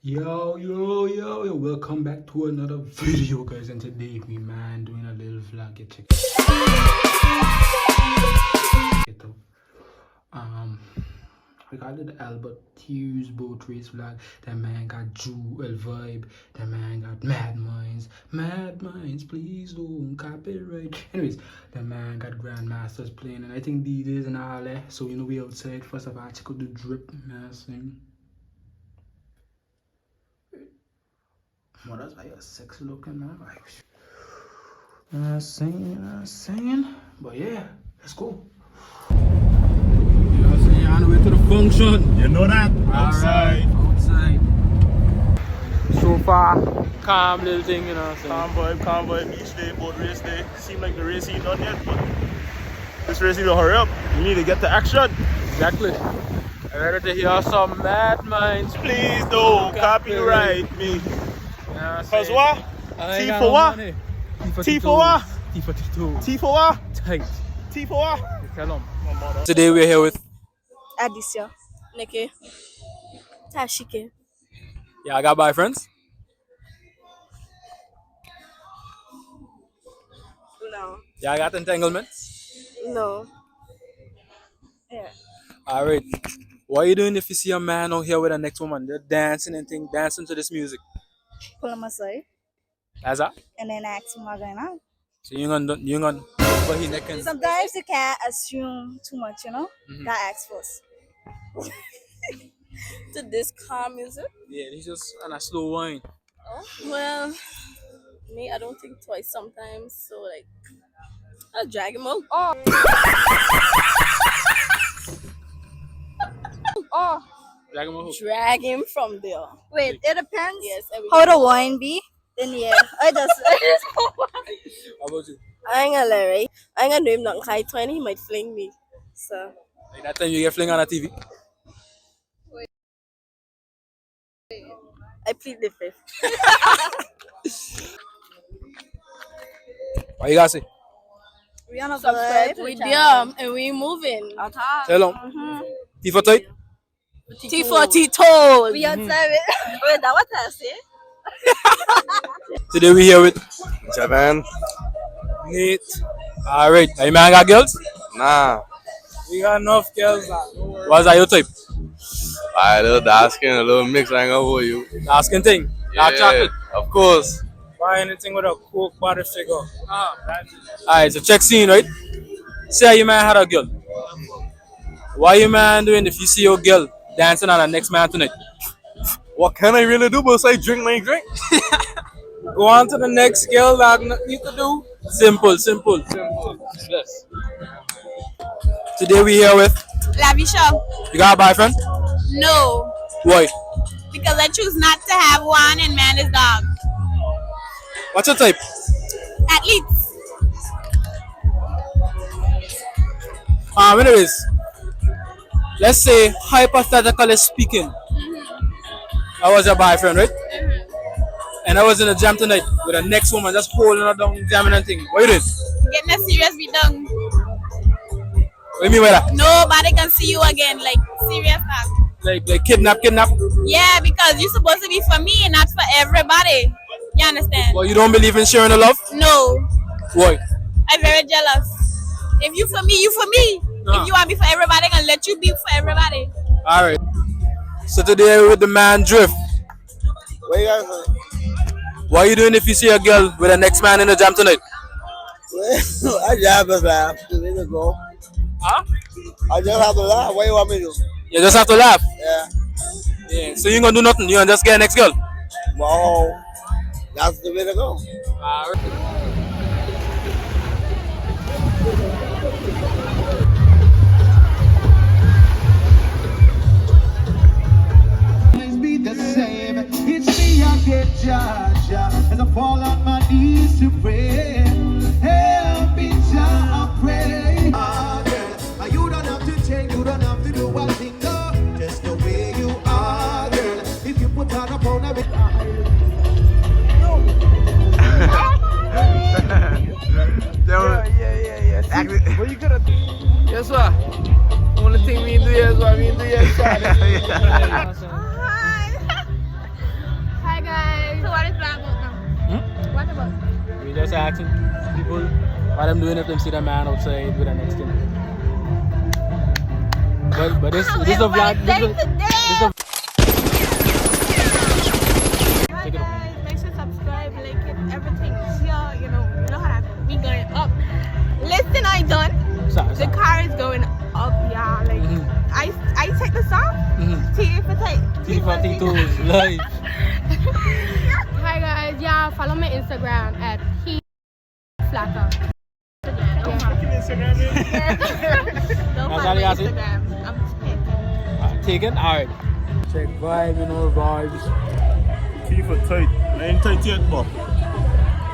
Yo, welcome back to another video, guys, and today we doing a little vlog. Check it out. We got the Albert Hughes boat race vlog. That man got Jewel vibe. That man got Mad Minds, please don't copyright. Anyways, that man got Grandmasters playing, and I think DJs and all that. So we outside. First of all, check out the drip messing. What else? Like a sexy looking man. I'm saying. But yeah, let's go. You know what I'm saying? On the way to the function. You know that? Outside. So far, calm little thing, you know what I'm saying? Calm vibe, each day, boat race day. Seems like the race ain't done yet, but this race need to hurry up. We need to get to action. Exactly. I'm ready to hear some Mad Minds. Please don't copyright me. Cause what? T for what? T for what? T for T2. T for what? Tight. T for what? Tell them. Today we're here with Adisha, Neke, Tashike. I got boyfriends. No. I got entanglements. No. Yeah. Alright. What are you doing if you see a man out here with a next woman? They're dancing to this music. Pull him aside. As that? And then ask him what's going on. So you're gonna but he neck and sometimes you can't assume too much, you know? Gotta ask first. To this calm music? yeah, he's just on a slow wine. Oh, well, me, I don't think twice sometimes. So, like, I'll drag him out. Drag him from there. Wait, it depends. Yes, how the wine be? Then yeah, I just How about you? I ain't gonna lie, right? I ain't gonna do him nothing. High 20, he might fling me. So Like that time you get fling on the TV. I plead the fifth. What you gotta say? We on a subscribe. We and we moving. Tell them. T for tight? T for T-toes. We outside it. Wait, that what I say? Today we here with Japan? Meads. Alright, are you man got girls? Nah. We got enough girls. What's that your type? A little dark skin, a little mix, I ain't gonna hold you. Dark skin thing? Dark chocolate? Of course. Buy anything with a coke body figure. Alright, so check scene, right? Say you man had a girl. What you man doing if you see your girl dancing on the next man tonight? What can I really do but say drink my drink? Go on to the next girl, that nothing you can do. Simple. Yes. Today we here with Lavisha. You got a boyfriend? No, Why? because I choose not to have one and man is dog. What's your type? Athletes. Anyways, let's say hypothetically speaking, I was your boyfriend, right? And I was in a jam tonight with the next woman just holding her down, jamming and thing. What you doing? Getting a serious be done. What do you mean by that? Nobody can see you again, like serious talk. Like kidnap? Yeah, because you're supposed to be for me and not for everybody. You understand? Well, you don't believe in sharing the love? No, Why? I'm very jealous. If you for me, you for me. If you want me for everybody, I'm gonna let you be for everybody. Alright. So today with the man Drift. Where you guys? What are you doing if you see a girl with the next man in the jam tonight? I just have to laugh. Huh? I just have to laugh. What you want me to do? You just have to laugh. Yeah. So you ain't gonna do nothing. You gonna just get a next girl. Well, that's the way to go. What you gonna do? Guess what? Only thing we do is what we do is Hi. Hi guys. So what is that about now? What about? We just asking people what I'm doing if them see the man outside with the next thing. But this is a vlog. This is a Hi guys, make sure to subscribe, like it, everything. Here, you know how that we going up. Listen, I done. The car is going up, yeah. Like I take the song. T for take. T for T2 live. Hi guys, yeah, follow my Instagram at @HeFlatter. Don't follow my Instagram. I'm Taken? Alright. Check vibe, you know, vibes. T for tight. I ain't tight yet, but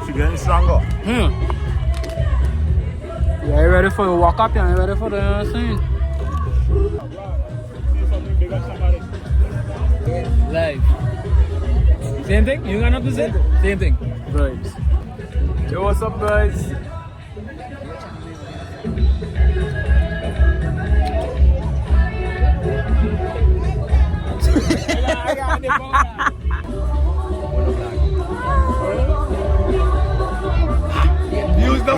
she getting stronger. Yeah, you ready for the walk up? Yeah, you ready for the scene? Live. Same thing? You got nothing to say? Same thing. Vibes. Yo, what's up, guys? Use the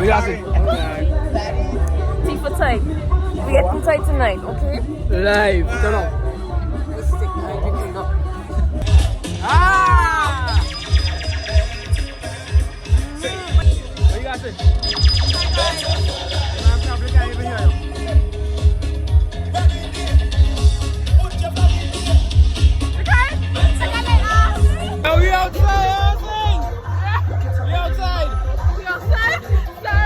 T for tight. We get too tight tonight, okay? Live. Turn on. Ah! What you got to say? Oh, we outside! We outside! We outside, sir.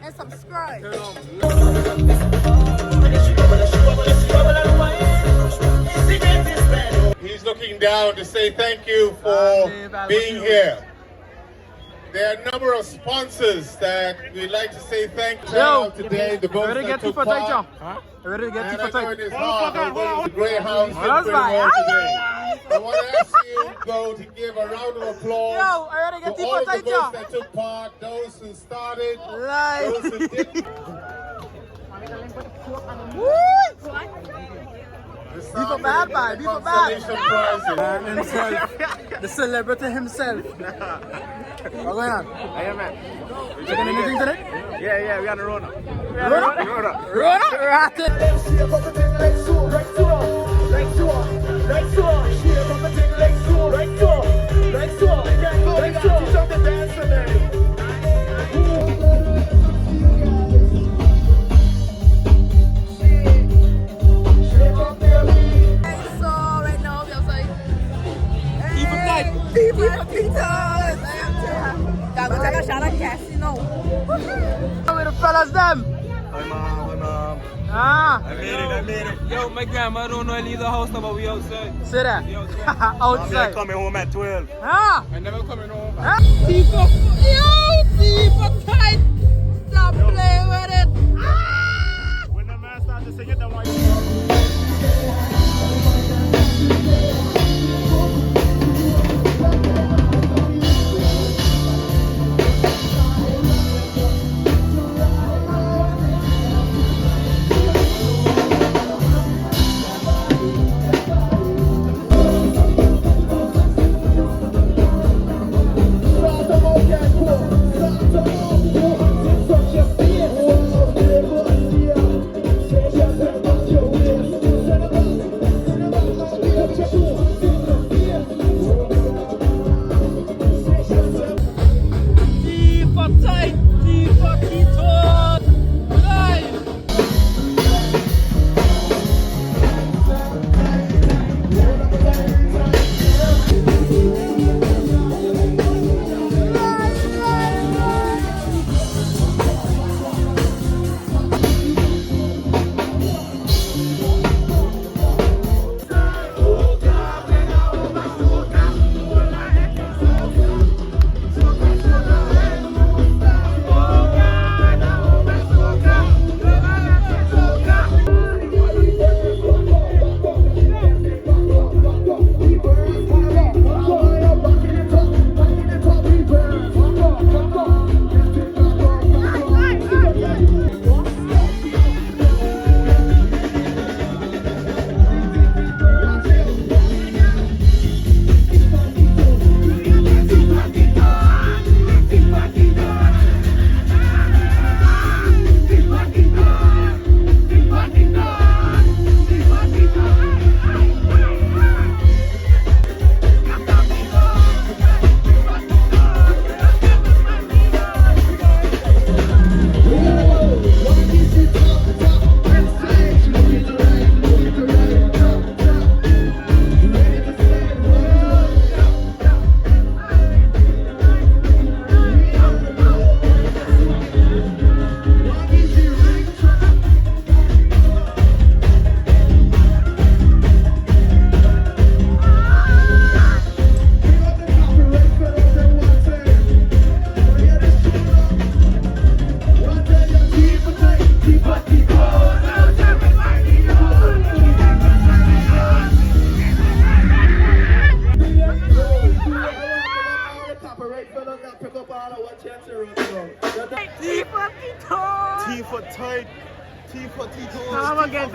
And subscribe. He's looking down to say thank you for being here. There are a number of sponsors that we'd like to say thank you today. The boats that took part. Ready to get And you I for know it tight. is hard, but the Greyhounds did pretty well today. I want to ask you, though, to give a round of applause to all of the boats that took part, those who started, those who didn't. Be for bad, man. Be for bad. The celebrity himself. What's going on? Hey, man. You taking anything today? Yeah, we on the road now. Where the fellas them? I made it. Yo, my grandma don't know I leave the house now, but we outside. Say that. I'm Outside. coming home at 12. Ah! I never coming home. Huh? Tight. Stop playing with it. When the man starts to sing it, then why T for tight. T for T2. T for Tito. T for tight. T for Tito. Come again.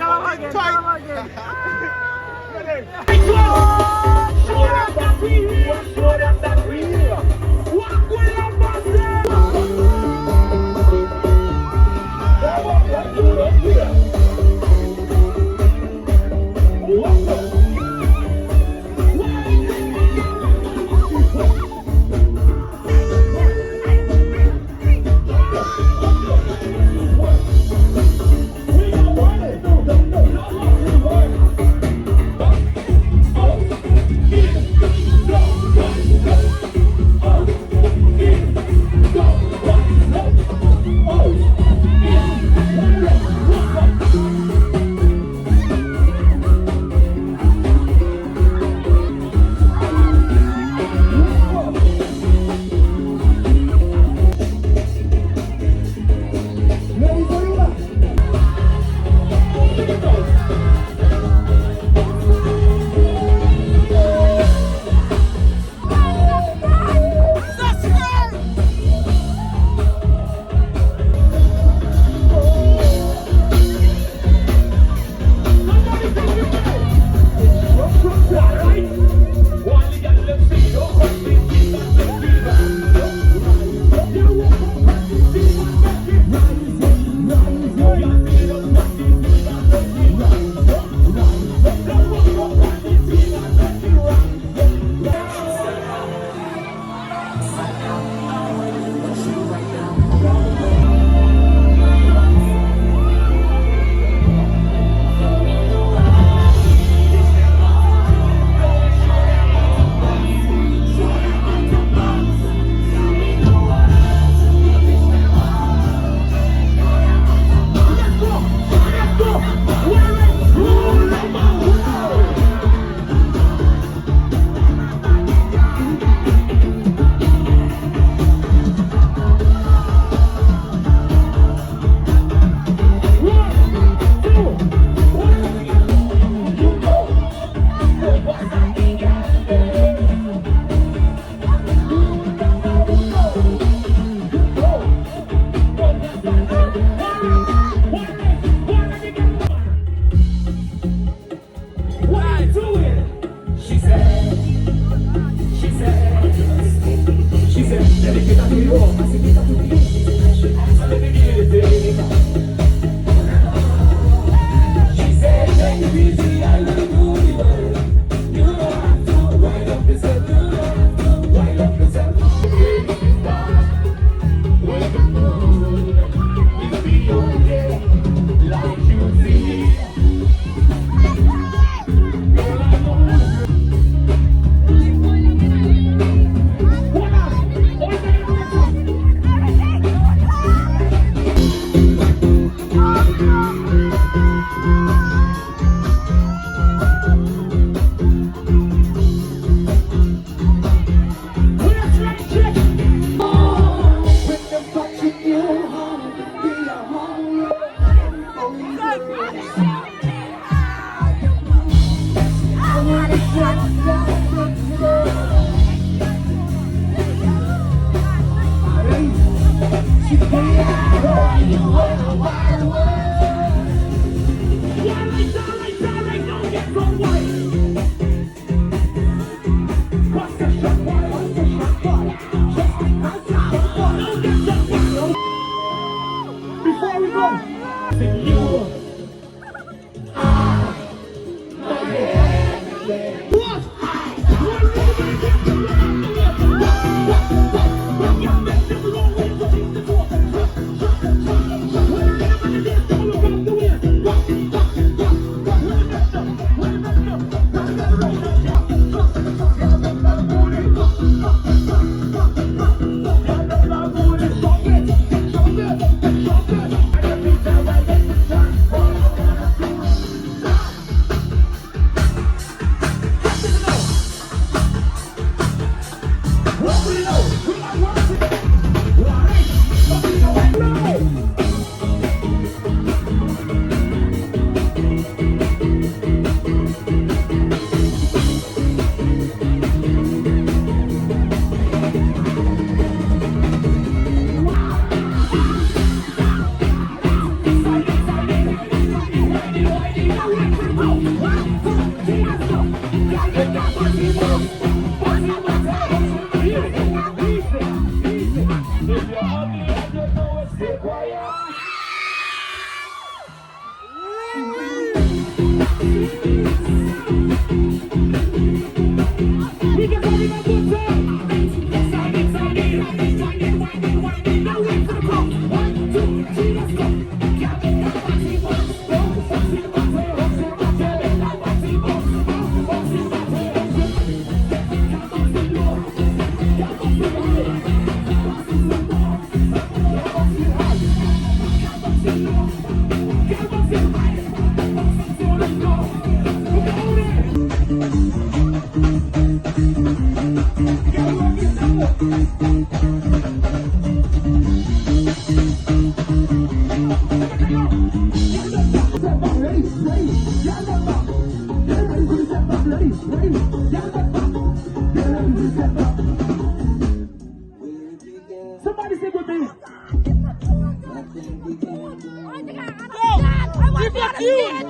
Somebody sing with me.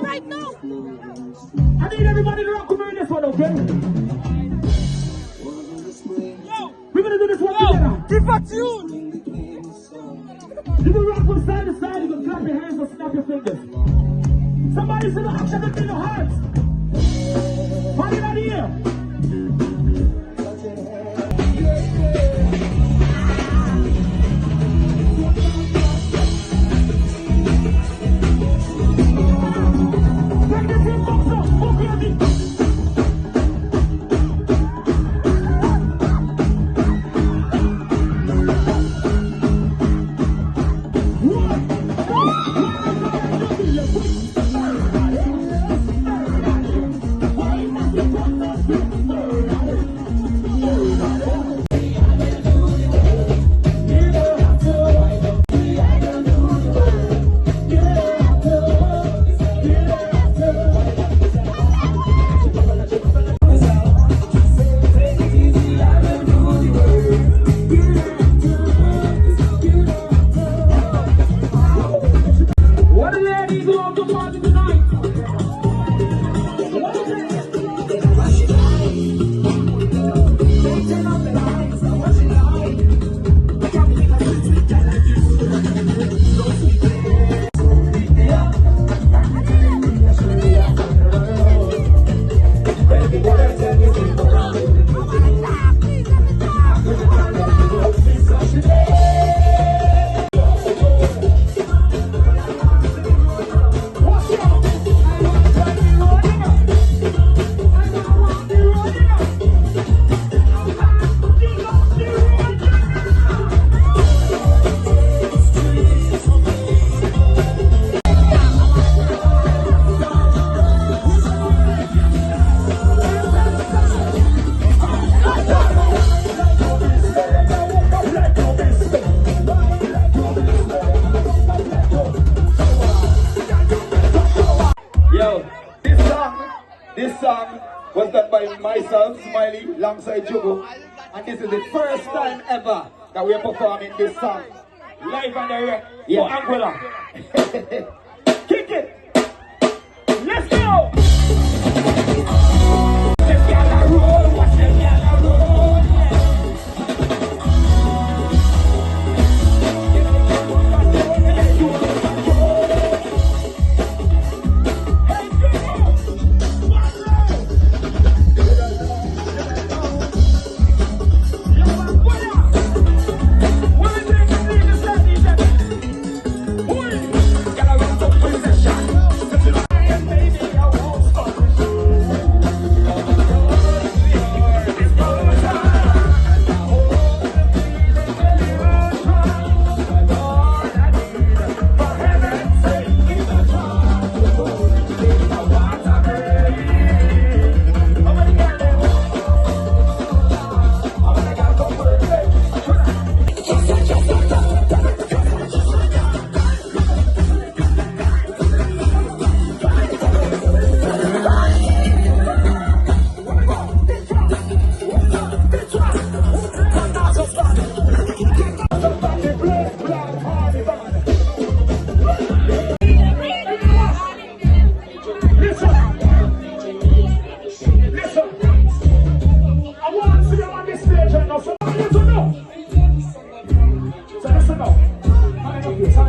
Right now. I need everybody to rock with me in this one, okay? We're gonna do this one together. Keep a tune. You can rock from side to side. You can clap your hands or snap your fingers. Somebody say the action in your hearts. Find it out here. This song was done by myself, Smiley, alongside Jugo, and this is the first time ever that we are performing this song live and direct for Angola. Kick it! Let's go! Everybody,